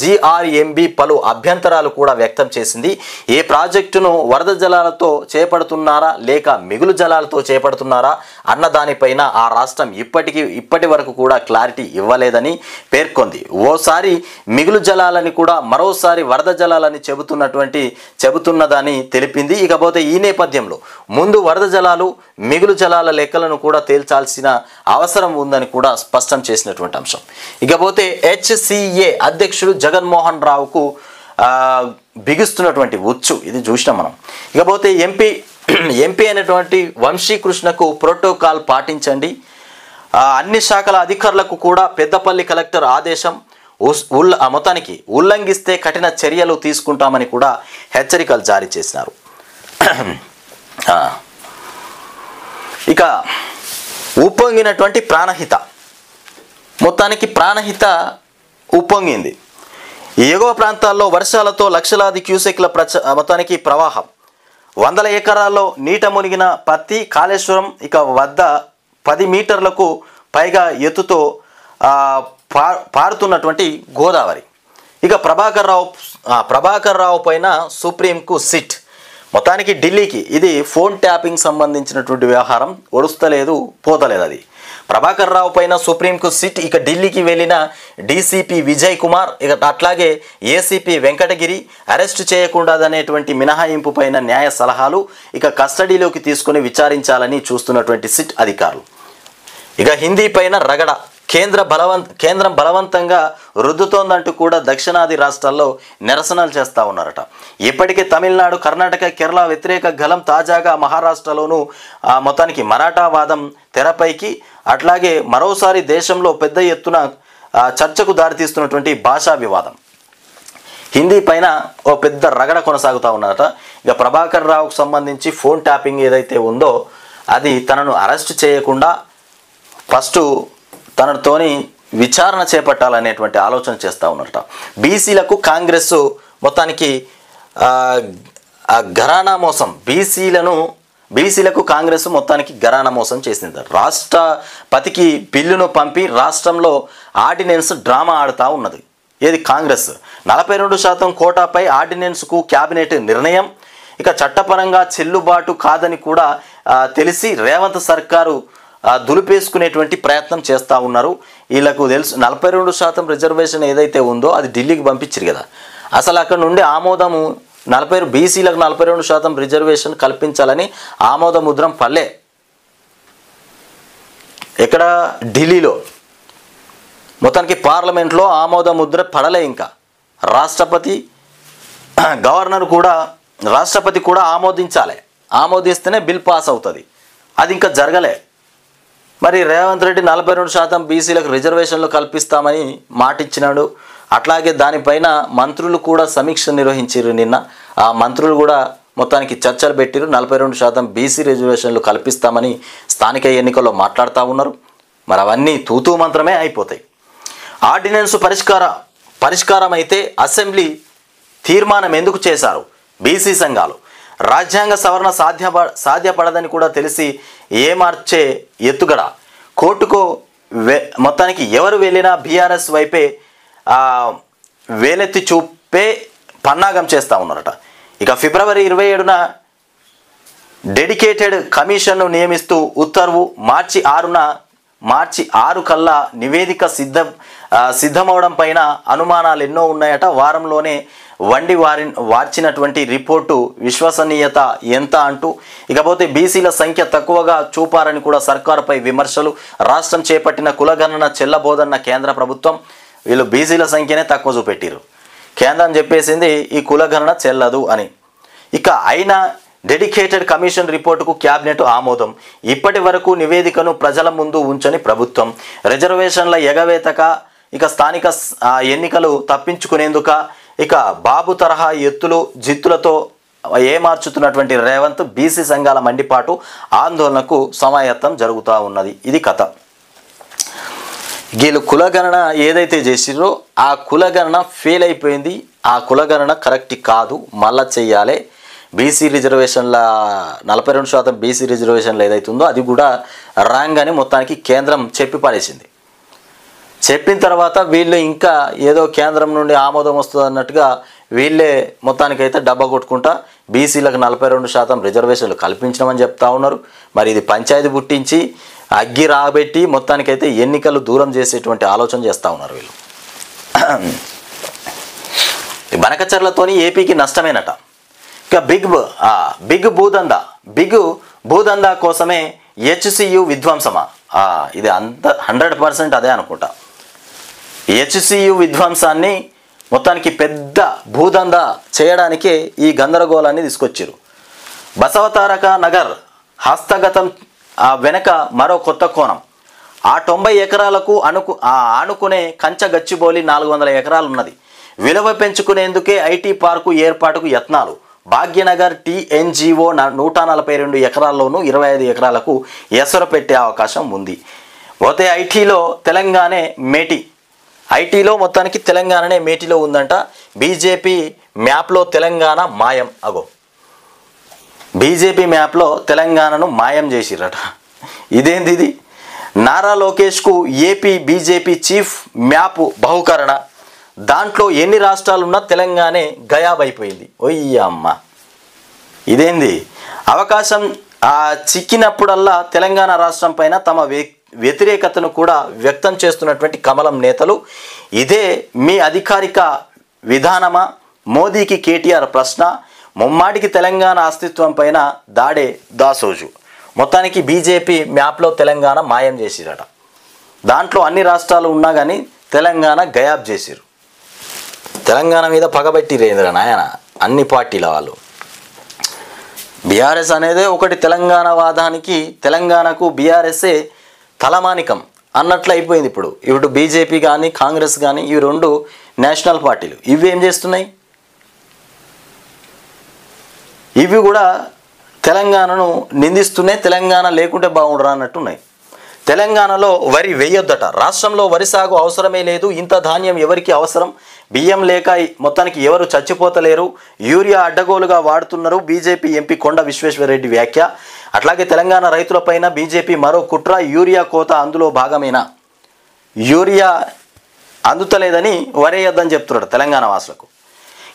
[SPEAKER 1] జీఆర్ఎంబి పలు అభ్యంతరాలు కూడా వ్యక్తం చేసింది. ఈ ప్రాజెక్టును వరద జలాలతో చేపడుతున్నారా లేక మిగులు జలాలతో చేపడుతున్నారా అన్న దానిపైన ఆ రాష్ట్రం ఇప్పటి వరకు కూడా క్లారిటీ ఇవ్వలేదని పేర్కొంది. ఓసారి మిగులు జలాలని కూడా మరోసారి వరద జలాలని చెబుతున్నదని తెలిపింది. ఇకపోతే ఈ నేపథ్యంలో ముందు వరద జలాలు మిగులు జలాల లెక్కలను కూడా తేల్చాల్సిన అవసరం ఉందని కూడా స్పష్టం చేసినటువంటి అంశం. ఇకపోతే హెచ్సిఏ అధ్యక్షుడు జగన్మోహన్ రావుకు బిగుస్తున్నటువంటి ఉచ్చు ఇది చూసినాం మనం. ఇకపోతే ఎంపీ అయినటువంటి వంశీకృష్ణకు ప్రోటోకాల్ పాటించండి. అన్ని శాఖల అధికారులకు కూడా పెద్దపల్లి కలెక్టర్ ఆదేశం. మొత్తానికి ఉల్లంఘిస్తే కఠిన చర్యలు తీసుకుంటామని కూడా హెచ్చరికలు జారీ చేసినారు. ఉప్పొంగినటువంటి ప్రాణహిత మొత్తానికి ప్రాణహిత ఉప్పొంగింది. ఎగువ ప్రాంతాల్లో వర్షాలతో లక్షలాది క్యూసెక్ల మొత్తానికి ప్రవాహం. 100 ఎకరాల్లో నీట మునిగిన పత్తి. కాళేశ్వరం వద్ద 10 మీటర్లకు పైగా ఎత్తుతో పారుతున్నటువంటి గోదావరి. ప్రభాకర్ రావు పైన సుప్రీంకు సిట్. మొత్తానికి ఢిల్లీకి ఇది ఫోన్ ట్యాపింగ్ సంబంధించినటువంటి వ్యవహారం. ఒడుస్తలేదు, పోతలేదు. అది ప్రభాకర్ రావు పైన సుప్రీంకు సిట్, ఇక ఢిల్లీకి వెళ్ళిన డీసీపీ విజయ్ కుమార్, ఇక అట్లాగే ఏసీపీ వెంకటగిరి అరెస్టు చేయకూడదనేటువంటి మినహాయింపు పైన న్యాయ సలహాలు, ఇక కస్టడీలోకి తీసుకుని విచారించాలని చూస్తున్నటువంటి సిట్ అధికారులు. ఇక హిందీ పైన రగడ, కేంద్రం బలవంతంగా రుద్దుతోందంటూ కూడా దక్షిణాది రాష్ట్రాల్లో నిరసనలు చేస్తూ ఉన్నారట. ఇప్పటికే తమిళనాడు, కర్ణాటక, కేరళ వ్యతిరేక గలం, తాజాగా మహారాష్ట్రలోనూ మొత్తానికి మరాఠా వాదం తెరపైకి. అట్లాగే మరోసారి దేశంలో పెద్ద ఎత్తున చర్చకు దారితీస్తున్నటువంటి భాషా వివాదం. హిందీ పైన ఓ పెద్ద రగడ కొనసాగుతూ ఉన్నారట. ఇక ప్రభాకర్ రావుకు సంబంధించి ఫోన్ ట్యాపింగ్ ఏదైతే ఉందో అది తనను అరెస్ట్ చేయకుండా ఫస్ట్ తనతోని విచారణ చేపట్టాలనేటువంటి ఆలోచన చేస్తూ ఉన్నారట. బీసీలకు కాంగ్రెస్ మొత్తానికి ఘరానా మోసం, బీసీలకు కాంగ్రెస్ మొత్తానికి ఘరానా మోసం చేసింది. రాష్ట్రపతికి బిల్లును పంపి రాష్ట్రంలో ఆర్డినెన్స్ డ్రామా ఆడుతూ ఉన్నది. ఏది కాంగ్రెస్ 42% కోటాపై ఆర్డినెన్స్కు క్యాబినెట్ నిర్ణయం. ఇక చట్టపరంగా చెల్లుబాటు కాదని కూడా తెలిసి రేవంత్ సర్కారు దులిపేసుకునేటువంటి ప్రయత్నం చేస్తూ ఉన్నారు. వీళ్ళకు తెలుసు 42% రిజర్వేషన్ ఏదైతే ఉందో అది ఢిల్లీకి పంపించారు కదా. అసలు అక్కడ నుండి ఆమోదము బీసీలకు 42% రిజర్వేషన్ కల్పించాలని ఆమోద ముద్రం పల్లె. ఇక్కడ ఢిల్లీలో మొత్తానికి పార్లమెంట్లో ఆమోద ముద్ర పడలే. ఇంకా రాష్ట్రపతి కూడా ఆమోదించాలి. ఆమోదిస్తేనే బిల్ పాస్ అవుతుంది. అది ఇంకా జరగలే. మరి రేవంత్ రెడ్డి 42% బీసీలకు రిజర్వేషన్లు కల్పిస్తామని మాటిచ్చినాడు. అట్లాగే దానిపైన మంత్రులు కూడా సమీక్ష నిర్వహించారు నిన్న. ఆ మంత్రులు కూడా మొత్తానికి చర్చలు పెట్టారు. 42% బీసీ రిజర్వేషన్లు కల్పిస్తామని స్థానిక ఎన్నికల్లో మాట్లాడుతూ ఉన్నారు. మరి అవన్నీ తూతూ మంత్రమే అయిపోతాయి. ఆర్డినెన్స్ పరిష్కారం అయితే అసెంబ్లీ తీర్మానం ఎందుకు చేశారు బీసీ సంఘాలు? రాజ్యాంగ సవరణ సాధ్యపడదని కూడా తెలిసి ఏమార్చే ఎత్తుగడ. కోర్టుకు మొత్తానికి ఎవరు వెళ్ళినా బీఆర్ఎస్ వైపే వేలెత్తి చూపే పన్నాగం చేస్తూ ఉన్నారట. ఇక ఫిబ్రవరి 27న డెడికేటెడ్ కమిషన్ను నియమిస్తూ ఉత్తర్వు. మార్చి 6 కల్లా నివేదిక సిద్ధమవడం పైన అనుమానాలు ఎన్నో ఉన్నాయట. వారంలోనే వార్చినటువంటి రిపోర్టు విశ్వసనీయత ఎంత అంటూ. ఇకపోతే బీసీల సంఖ్య తక్కువగా చూపారని కూడా సర్కారుపై విమర్శలు. రాష్ట్రం చేపట్టిన కులగణన చెల్లబోదన్న కేంద్ర ప్రభుత్వం. వీళ్ళు బీసీల సంఖ్యనే తక్కువ చూపెట్టిరు. కేంద్రం చెప్పేసింది ఈ కులగణన చెల్లదు అని. ఇక అయినా డెడికేటెడ్ కమిషన్ రిపోర్టుకు క్యాబినెట్ ఆమోదం. ఇప్పటి వరకు నివేదికను ప్రజల ముందు ఉంచని ప్రభుత్వం. రిజర్వేషన్ల ఎగవేతక, ఇక స్థానిక ఎన్నికలు తప్పించుకునేందుక, ఇక బాబు తరహా జిత్తులతో ఏమార్చుతున్నటువంటి రేవంత్ బీసీ సంఘాల మండిపాటు ఆందోళనకు సమాయత్తం జరుగుతూ ఉన్నది. ఇది కథ. వీళ్ళు కులగణన ఏదైతే చేసిరో ఆ కులగణన ఫెయిల్ అయిపోయింది. ఆ కులగణన కరెక్ట్ కాదు, మళ్ళా చెయ్యాలి. బీసీ రిజర్వేషన్ల 42% బీసీ రిజర్వేషన్లు ఏదైతే ఉందో అది కూడా రాంగ్ అని మొత్తానికి కేంద్రం చెప్పి పారేసింది. చెప్పిన తర్వాత వీళ్ళు ఇంకా ఏదో కేంద్రం నుండి ఆమోదం వస్తుంది అన్నట్టుగా వీళ్ళే మొత్తానికైతే డబ్బా కొట్టుకుంటా బీసీలకు 42% రిజర్వేషన్లు కల్పించమని చెప్తా ఉన్నారు. మరి ఇది పంచాయతీ పుట్టించి అగ్గి రాబెట్టి మొత్తానికైతే ఎన్నికలు దూరం చేసేటువంటి ఆలోచన చేస్తూ ఉన్నారు వీళ్ళు. బనకచర్లతోని ఏపీకి నష్టమేనట. ఇక బిగ్ భూదందా కోసమే హెచ్సియు విధ్వంసమా? ఇది అంత 100% అదే అనుకుంటా. హెచ్సియు విధ్వంసాన్ని మొత్తానికి పెద్ద భూదందా చేయడానికే ఈ గందరగోళాన్ని తీసుకొచ్చారు. బసవతారక నగర్ హస్తగతం వెనక మరో కొత్త కోణం. ఆ 90 ఎకరాలకు ఆనుకునే కంచగచ్చిబౌలి 400 ఎకరాలు ఉన్నది. విలువ పెంచుకునేందుకే ఐటీ పార్కు ఏర్పాటుకు యత్నాలు. భాగ్యనగర్ టీఎన్జిఓ 142 ఎకరాల్లోనూ 25 ఎకరాలకు ఎసరు పెట్టే అవకాశం ఉంది. పోతే ఐటీలో మొత్తానికి తెలంగాణనే మేటిలో ఉందంట. బీజేపీ మ్యాప్లో తెలంగాణ మాయం. బీజేపీ మ్యాప్లో తెలంగాణను మాయం చేసిరట. ఇదేంది ఇది? నారా లోకేష్కు ఏపీ బీజేపీ చీఫ్ మ్యాప్ బహుకరణ. దాంట్లో ఎన్ని రాష్ట్రాలున్నా తెలంగాణే గయాబైపోయింది. ఒయ్యమ్మ, ఇదేంది? అవకాశం చిక్కినప్పుడల్లా తెలంగాణ రాష్ట్రం పైన తమ వ్యతిరేకతను కూడా వ్యక్తం చేస్తున్నటువంటి కమలం నేతలు. ఇదే మీ అధికారిక విధానమా? మోదీకి కేటీఆర్ ప్రశ్న. ముమ్మాటికి తెలంగాణ అస్తిత్వం పైన దాడే దాసోజు. మొత్తానికి బీజేపీ మ్యాప్లో తెలంగాణ మాయం చేసిరట. దాంట్లో అన్ని రాష్ట్రాలు ఉన్నా కానీ తెలంగాణ గయాబ్ చేసిరు. తెలంగాణ మీద పగబెట్టిరేంద్ర నాయన అన్ని పార్టీల వాళ్ళు. బీఆర్ఎస్ అనేది ఒకటి తెలంగాణ వాదానికి, తెలంగాణకు బీఆర్ఎస్ఏ తలమానికం అన్నట్లు అయిపోయింది. ఇప్పుడు బీజేపీ కానీ కాంగ్రెస్ కానీ ఇవి రెండు నేషనల్ పార్టీలు. ఇవి ఏం చేస్తున్నాయి? ఇవి కూడా తెలంగాణను నిందిస్తున్నాయి. తెలంగాణ లేకుంటే బాగుండరా అన్నట్టున్నాయి. తెలంగాణలో వరి వేయొద్దట. రాష్ట్రంలో వరి సాగు అవసరమే లేదు. ఇంత ధాన్యం ఎవరికి అవసరం? బియ్యం లేక మొత్తానికి ఎవరు చచ్చిపోతలేరు. యూరియా అడ్డగోలుగా వాడుతున్నారు. బీజేపీ ఎంపీ కొండ విశ్వేశ్వరరెడ్డి వ్యాఖ్య. అట్లాగే తెలంగాణ రైతులపైన బీజేపీ మరో కుట్ర. యూరియా కోత అందులో భాగమేనా? యూరియా అందుతలేదని వరేయొద్దని చెప్తున్నాడు తెలంగాణ వాసులకు.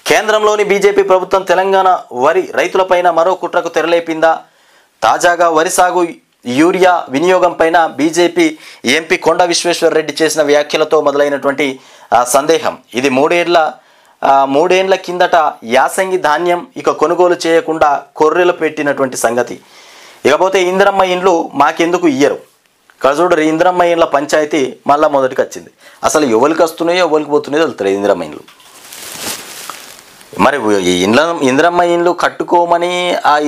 [SPEAKER 1] కేంద్రంలోని బీజేపీ ప్రభుత్వం తెలంగాణ వరి రైతులపైన మరో కుట్రకు తెరలేపిందా? తాజాగా వరి సాగు యూరియా వినియోగం పైన బీజేపీ ఎంపీ కొండ విశ్వేశ్వరరెడ్డి చేసిన వ్యాఖ్యలతో మొదలైనటువంటి సందేహం. ఇది మూడేండ్ల కిందట యాసంగి ధాన్యం ఇక కొనుగోలు చేయకుండా కొర్రెలు పెట్టినటువంటి సంగతి. ఇకపోతే ఇందిరమ్మ ఇండ్లు మాకెందుకు ఇయ్యరు? చూడరు, ఇందిరమ్మ ఇండ్ల పంచాయతీ మళ్ళా మొదటికి వచ్చింది. అసలు ఎవరికి వస్తున్నాయో ఎవరికి పోతున్నాయో తెలుస్తుంది ఇందిరమ్మ ఇండ్లు. మరి ఇందిరమ్మ ఇండ్లు కట్టుకోమని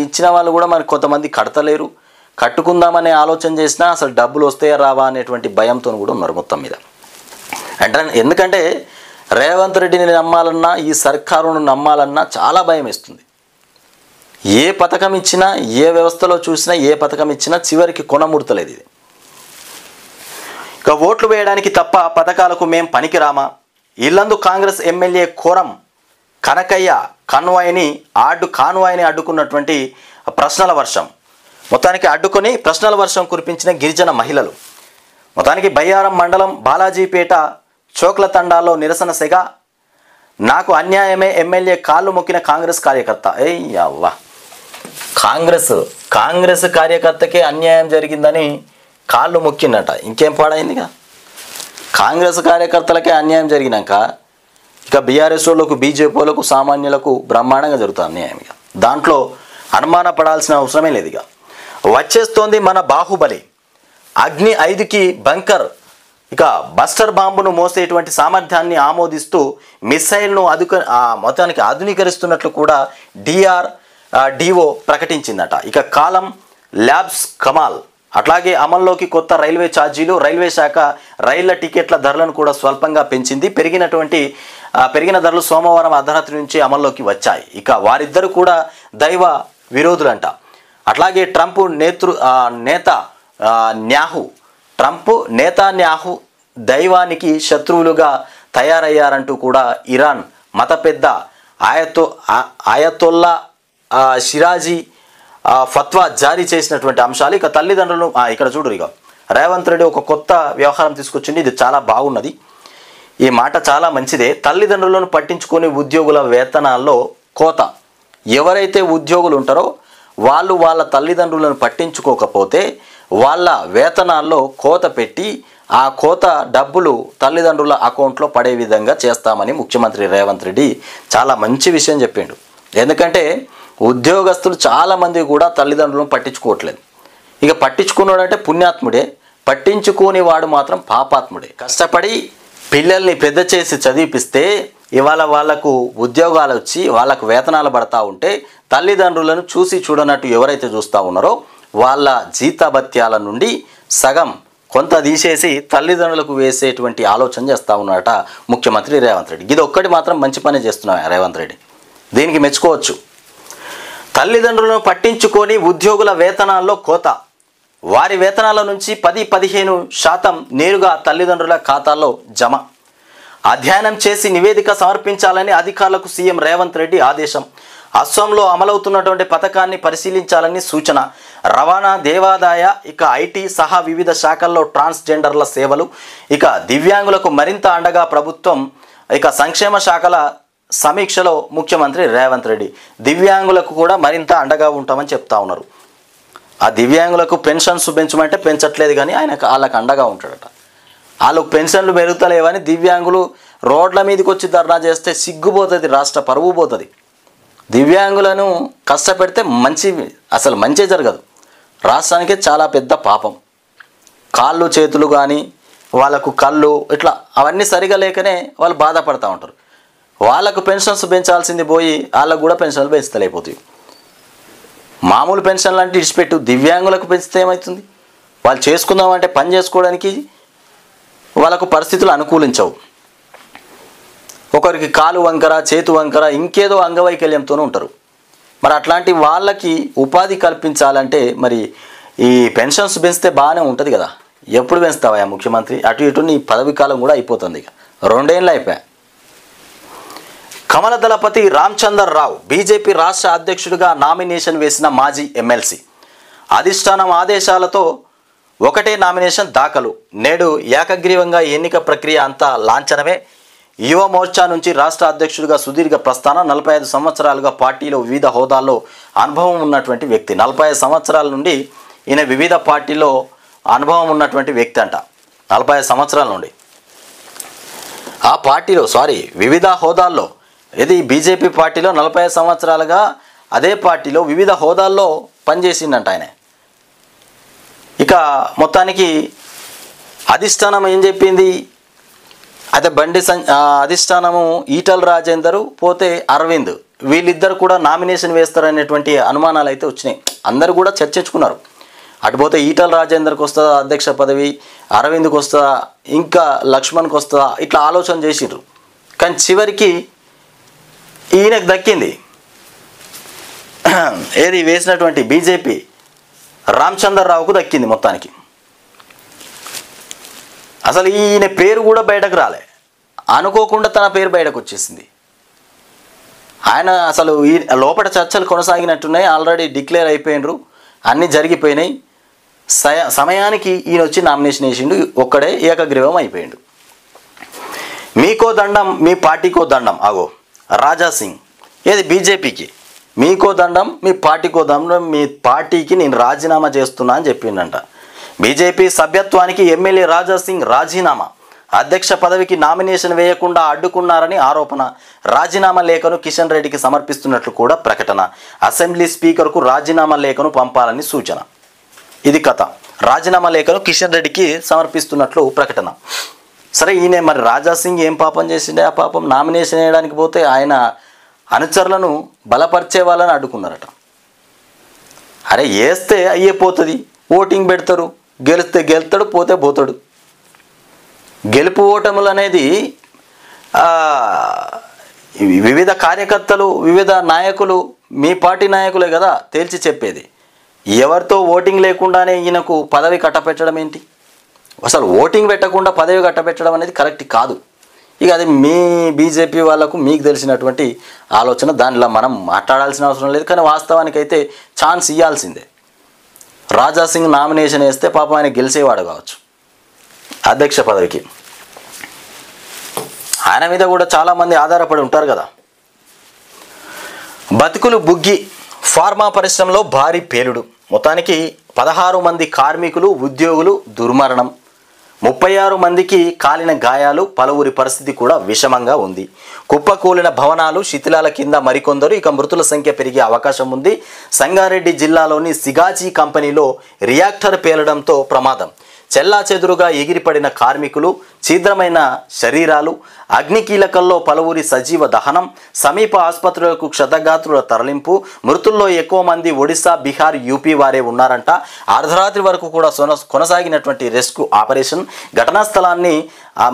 [SPEAKER 1] ఇచ్చిన వాళ్ళు కూడా మరి కొంతమంది కడతలేరు. కట్టుకుందామనే ఆలోచన చేసినా అసలు డబ్బులు వస్తాయా రావా అనేటువంటి భయంతో కూడా ఉన్నారు మొత్తం మీద. ఎందుకంటే రేవంత్ రెడ్డిని నమ్మాలన్నా ఈ సర్కారును నమ్మాలన్నా చాలా భయం వేస్తుంది. ఏ పథకం ఇచ్చినా, ఏ వ్యవస్థలో చూసినా, ఏ పథకం ఇచ్చినా చివరికి కొనముడతలేదు ఇది. ఇక ఓట్లు వేయడానికి తప్ప పథకాలకు మేం పనికిరామా? ఇల్లందు కాంగ్రెస్ ఎమ్మెల్యే కోరం కనకయ్య కాన్వాయ్ని అడ్డుకున్నటువంటి ప్రశ్నల వర్షం. మొత్తానికి అడ్డుకొని ప్రశ్నల వర్షం కురిపించిన గిరిజన మహిళలు. మొత్తానికి బయ్యారం మండలం బాలాజీపేట చోక్ల తండాలో నిరసన సెగ. నాకు అన్యాయమే ఎమ్మెల్యే కాళ్ళు మొక్కిన కాంగ్రెస్ కార్యకర్త. అవ్వా, కాంగ్రెస్ కార్యకర్తకే అన్యాయం జరిగిందని కాళ్ళు మొక్కినట. ఇంకేం పాడైందిగా? కాంగ్రెస్ కార్యకర్తలకే అన్యాయం జరిగినాక ఇక బీఆర్ఎస్ వాళ్ళకు, బీజేపీ వాళ్ళకు, సామాన్యులకు బ్రహ్మాండంగా జరుగుతుంది అన్యాయం. ఇక దాంట్లో అనుమాన పడాల్సిన అవసరమే లేదు. ఇక వచ్చేస్తోంది మన బాహుబలి. అగ్ని 5కి బంకర్. ఇక బస్టర్ బాంబును మోసేటువంటి సామర్థ్యాన్ని ఆమోదిస్తూ మిసైల్ను మొత్తానికి ఆధునీకరిస్తున్నట్లు కూడా DRDO ప్రకటించిందట. ఇక కాలం ల్యాబ్స్ కమాల్. అట్లాగే అమల్లోకి కొత్త రైల్వే ఛార్జీలు. రైల్వే శాఖ రైళ్ల టికెట్ల ధరలను కూడా స్వల్పంగా పెంచింది. పెరిగిన ధరలు సోమవారం అర్ధరాత్రి నుంచి అమల్లోకి వచ్చాయి. ఇక వారిద్దరు కూడా దైవ విరోధులంట. అట్లాగే ట్రంప్ నేతాన్యాహు దైవానికి శత్రువులుగా తయారయ్యారంటూ కూడా ఇరాన్ మత పెద్ద ఆయతొల్లా షిరాజీ ఫత్వా జారీ చేసినటువంటి అంశాలు. ఇక తల్లిదండ్రులను ఇక్కడ చూడరు. ఇక రేవంత్ రెడ్డి ఒక కొత్త వ్యవహారం తీసుకొచ్చింది. ఇది చాలా బాగున్నది. ఈ మాట చాలా మంచిదే. తల్లిదండ్రులను పట్టించుకొని ఉద్యోగుల వేతనాల్లో కోత. ఎవరైతే ఉద్యోగులు ఉంటారో వాళ్ళు వాళ్ళ తల్లిదండ్రులను పట్టించుకోకపోతే వాళ్ళ వేతనాల్లో కోత పెట్టి ఆ కోత డబ్బులు తల్లిదండ్రుల అకౌంట్లో పడే విధంగా చేస్తామని ముఖ్యమంత్రి రేవంత్ రెడ్డి చాలా మంచి విషయం చెప్పిండు. ఎందుకంటే ఉద్యోగస్తులు చాలామంది కూడా తల్లిదండ్రులను పట్టించుకోవట్లేదు. ఇక పట్టించుకున్నాడంటే పుణ్యాత్ముడే, పట్టించుకోని వాడు మాత్రం పాపాత్ముడే. కష్టపడి పిల్లల్ని పెద్ద చేసి చదివిపిస్తే ఇవాళ వాళ్లకు ఉద్యోగాలు వచ్చి వాళ్ళకు వేతనాలు పడతా ఉంటే తల్లిదండ్రులను చూసి చూడనట్టు ఎవరైతే చూస్తూ ఉన్నారో వాళ్ళ జీతభత్యాల నుండి సగం కొంత తీసేసి తల్లిదండ్రులకు వేసేటువంటి ఆలోచన చేస్తూ ఉన్నారట ముఖ్యమంత్రి రేవంత్ రెడ్డి. ఇది ఒక్కటి మాత్రం మంచి పని చేస్తున్నారు రేవంత్ రెడ్డి, దీనికి మెచ్చుకోవచ్చు. తల్లిదండ్రులను పట్టించుకొని ఉద్యోగుల వేతనాల్లో కోత. వారి వేతనాల నుంచి 10-15% నేరుగా తల్లిదండ్రుల ఖాతాల్లో జమ. అధ్యయనం చేసి నివేదిక సమర్పించాలని అధికారులకు సీఎం రేవంత్ రెడ్డి ఆదేశం. అస్సాంలో అమలవుతున్నటువంటి పథకాన్ని పరిశీలించాలని సూచన. రవాణా, దేవాదాయ, ఇక ఐటీ సహా వివిధ శాఖల్లో ట్రాన్స్జెండర్ల సేవలు. ఇక దివ్యాంగులకు మరింత అండగా ప్రభుత్వం. ఇక సంక్షేమ శాఖల సమీక్షలో ముఖ్యమంత్రి రేవంత్ రెడ్డి దివ్యాంగులకు కూడా మరింత అండగా ఉంటామని చెప్తా ఉన్నారు. ఆ దివ్యాంగులకు పెన్షన్స్ పెంచమంటే పెంచట్లేదు, కానీ వాళ్ళకి అండగా ఉంటాడట. వాళ్ళకు పెన్షన్లు పెరుగుతలేవని దివ్యాంగులు రోడ్ల మీదకి వచ్చి ధర్నా చేస్తే సిగ్గుపోతుంది, రాష్ట్ర పరువు పోతుంది. దివ్యాంగులను కష్టపెడితే అసలు మంచి జరగదు, రాష్ట్రానికే చాలా పెద్ద పాపం. కాళ్ళు చేతులు కానీ వాళ్ళకు కళ్ళు ఇట్లా అవన్నీ సరిగా లేకనే వాళ్ళు బాధపడుతూ ఉంటారు. వాళ్ళకు పెన్షన్స్ పెంచాల్సింది పోయి వాళ్ళకు కూడా పెన్షన్లు పెంచుతలేకపోతాయి. మామూలు పెన్షన్లు అంటే ఇడిచిపెట్టు, దివ్యాంగులకు పెంచితే ఏమవుతుంది? వాళ్ళు చేసుకుందామంటే పని చేసుకోవడానికి వాళ్ళకు పరిస్థితులు అనుకూలించవు. ఒకరికి కాలు వంకర, చేతు వంకర, ఇంకేదో అంగవైకల్యంతోనూ ఉంటారు. మరి అట్లాంటి వాళ్ళకి ఉపాధి కల్పించాలంటే మరి ఈ పెన్షన్స్ పెంచితే బాగానే ఉంటుంది కదా. ఎప్పుడు పెంచుతావా ముఖ్యమంత్రి? అటు ఇటు నీ పదవి కాలం కూడా అయిపోతుంది, ఇక 2 ఏళ్ళు అయిపోయా. కమల దళపతి రామచందర్ రావు బీజేపీ రాష్ట్ర అధ్యక్షుడిగా నామినేషన్ వేసిన మాజీ ఎమ్మెల్సీ. అధిష్టానం ఆదేశాలతో ఒకటే నామినేషన్ దాఖలు. నేడు ఏకగ్రీవంగా ఎన్నిక ప్రక్రియ అంతా లాంఛనమే. యువ మోర్చా నుంచి రాష్ట్ర అధ్యక్షుడిగా సుదీర్ఘ ప్రస్థానం. 45 సంవత్సరాలుగా పార్టీలో వివిధ హోదాల్లో అనుభవం ఉన్నటువంటి వ్యక్తి. 45 సంవత్సరాల నుండి ఈయన వివిధ పార్టీలో అనుభవం ఉన్నటువంటి వ్యక్తి అంట. 45 సంవత్సరాల నుండి ఆ పార్టీలో వివిధ హోదాల్లో, ఇది బీజేపీ పార్టీలో 45 సంవత్సరాలుగా అదే పార్టీలో వివిధ హోదాల్లో పనిచేసిందంట ఆయన. ఇక మొత్తానికి అధిష్టానం ఏం చెప్పింది? అయితే అధిష్టానము ఈటల రాజేందర్ పోతే అరవింద్, వీళ్ళిద్దరు కూడా నామినేషన్ వేస్తారనేటువంటి అనుమానాలు అయితే వచ్చినాయి. అందరూ కూడా చర్చించుకున్నారు. అటుపోతే ఈటల రాజేందర్కి వస్తుందా అధ్యక్ష పదవి, అరవింద్కి వస్తుందా, ఇంకా లక్ష్మణ్కి వస్తుందా, ఇట్లా ఆలోచన చేసిండ్రు. కానీ చివరికి ఈయనకు దక్కింది. ఏది వేసినటువంటి బీజేపీ రామచందర్ రావుకు దక్కింది మొత్తానికి. అసలు ఈయన పేరు కూడా బయటకు రాలే, అనుకోకుండా తన పేరు బయటకు వచ్చేసింది. ఆయన అసలు ఈ లోపల చర్చలు కొనసాగినట్టున్నాయి, ఆల్రెడీ డిక్లేర్ అయిపోయినరు, అన్నీ జరిగిపోయినాయి. సమయానికి ఈయన వచ్చి నామినేషన్ వేసిండు, ఒక్కడే ఏకగ్రీవం అయిపోయిండు. మీకో దండం మీ పార్టీకో దండం. అగో రాజా సింగ్, ఏది బీజేపీకి మీకో దండం మీ పార్టీకో దండం, మీ పార్టీకి నేను రాజీనామా చేస్తున్నా అని చెప్పిండంట. బీజేపీ సభ్యత్వానికి ఎమ్మెల్యే రాజా సింగ్ రాజీనామా. అధ్యక్ష పదవికి నామినేషన్ వేయకుండా అడ్డుకున్నారని ఆరోపణ. రాజీనామా లేఖను కిషన్ రెడ్డికి సమర్పిస్తున్నట్లు కూడా ప్రకటన. అసెంబ్లీ స్పీకర్కు రాజీనామా లేఖను పంపాలని సూచన. ఇది కథ. రాజీనామా లేఖను కిషన్ రెడ్డికి సమర్పిస్తున్నట్లు ప్రకటన. సరే, ఈయన మరి రాజా సింగ్ ఏం పాపం చేసిండే? ఆ పాపం నామినేషన్ వేయడానికి పోతే ఆయన అనుచరులను బలపరిచే వాళ్ళని అడ్డుకున్నారట. అరే వేస్తే అయ్యేపోతుంది, ఓటింగ్ పెడతారు, గెలిస్తే గెలుతాడు, పోతే పోతాడు. గెలుపు ఓటములు అనేది వివిధ కార్యకర్తలు, వివిధ నాయకులు, మీ పార్టీ నాయకులే కదా తేల్చి చెప్పేది. ఎవరితో ఓటింగ్ లేకుండానే ఈయనకు పదవి కట్టపెట్టడం ఏంటి? అసలు ఓటింగ్ పెట్టకుండా పదవి కట్టపెట్టడం అనేది కరెక్ట్ కాదు. ఇక అది మీ బీజేపీ వాళ్ళకు మీకు తెలిసినటువంటి ఆలోచన, దానిలో మనం మాట్లాడాల్సిన అవసరం లేదు. కానీ వాస్తవానికి అయితే ఛాన్స్ ఇవ్వాల్సిందే. రాజా సింగ్ నామినేషన్ వేస్తే పాపం ఆయన గెలిచేవాడు కావచ్చు అధ్యక్ష పదవికి. ఆయన మీద కూడా చాలామంది ఆధారపడి ఉంటారు కదా. బతుకులు బుగ్గి ఫార్మా పరిశ్రమలో భారీ పేలుడు. మొత్తానికి 16 మంది కార్మికులు, ఉద్యోగులు దుర్మరణం. 36 మందికి కాలిన గాయాలు. పలువురి పరిస్థితి కూడా విషమంగా ఉంది. కుప్పకూలిన భవనాలు, శిథిలాల కింద మరికొందరు. ఇక మృతుల సంఖ్య పెరిగే అవకాశం ఉంది. సంగారెడ్డి జిల్లాలోని సిగాజీ కంపెనీలో రియాక్టర్ పేలడంతో ప్రమాదం. చెల్లాచెదురుగా ఎగిరిపడిన కార్మికులు, ఛిద్రమైన శరీరాలు, అగ్నికీలకల్లో పలువురి సజీవ దహనం. సమీప ఆసుపత్రులకు క్షతగాత్రుల తరలింపు. మృతుల్లో ఎక్కువ మంది ఒడిశా, బీహార్, యూపీ వారే ఉన్నారంట. అర్ధరాత్రి వరకు కూడా కొనసాగినటువంటి రెస్క్యూ ఆపరేషన్. ఘటనా స్థలాన్ని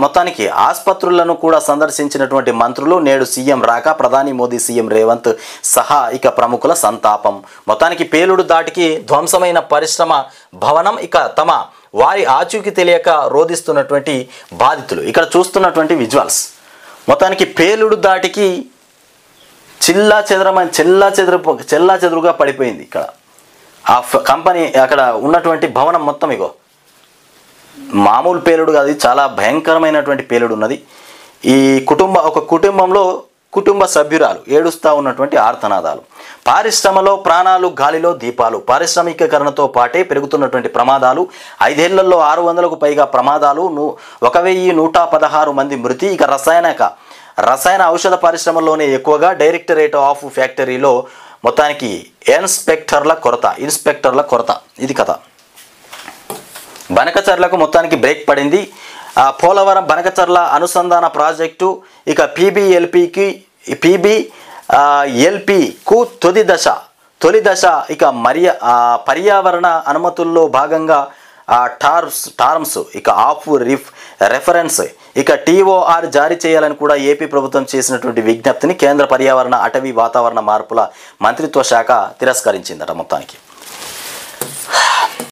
[SPEAKER 1] మొత్తానికి ఆసుపత్రులను కూడా సందర్శించినటువంటి మంత్రులు. నేడు సీఎం రాక, ప్రధాని మోదీ, సీఎం రేవంత్ సహా ఇక ప్రముఖుల సంతాపం. మొత్తానికి పేలుడు దాటికి ధ్వంసమైన పరిశ్రమ భవనం. ఇక వారి ఆచూకీ తెలియక రోధిస్తున్నటువంటి బాధితులు. ఇక్కడ చూస్తున్నటువంటి విజువల్స్ మొత్తానికి పేలుడు దాటికి చెల్లాచెదురుగా పడిపోయింది. ఇక్కడ ఆ కంపెనీ అక్కడ ఉన్నటువంటి భవనం మొత్తం ఇగో మామూలు పేలుడు కాదు, చాలా భయంకరమైనటువంటి పేలుడు ఉన్నది. ఒక కుటుంబంలో కుటుంబ సభ్యురాలు ఏడుస్తూ ఉన్నటువంటి ఆర్తనాదాలు. పారిశ్రమలో ప్రాణాలు గాలిలో దీపాలు. పారిశ్రామికీకరణతో పాటే పెరుగుతున్నటువంటి ప్రమాదాలు. 5 ఏళ్లలో 600కు పైగా ప్రమాదాలు, 1116 మంది మృతి. ఇక రసాయన ఔషధ పరిశ్రమలోనే ఎక్కువగా. డైరెక్టరేట్ ఆఫ్ ఫ్యాక్టరీలో మొత్తానికి ఇన్స్పెక్టర్ల కొరత. ఇది కథ. బనకచర్లకు మొత్తానికి బ్రేక్ పడింది. పోలవరం బనకచర్ల అనుసంధాన ప్రాజెక్టు ఇక పీబీఎల్పీకు తొలి దశ ఇక పర్యావరణ అనుమతుల్లో భాగంగా టార్మ్స్ ఇక ఆఫ్ రెఫరెన్స్ ఇక TOR జారీ చేయాలని కూడా ఏపీ ప్రభుత్వం చేసినటువంటి విజ్ఞప్తిని కేంద్ర పర్యావరణ అటవీ వాతావరణ మార్పుల మంత్రిత్వ శాఖ తిరస్కరించిందట మొత్తానికి.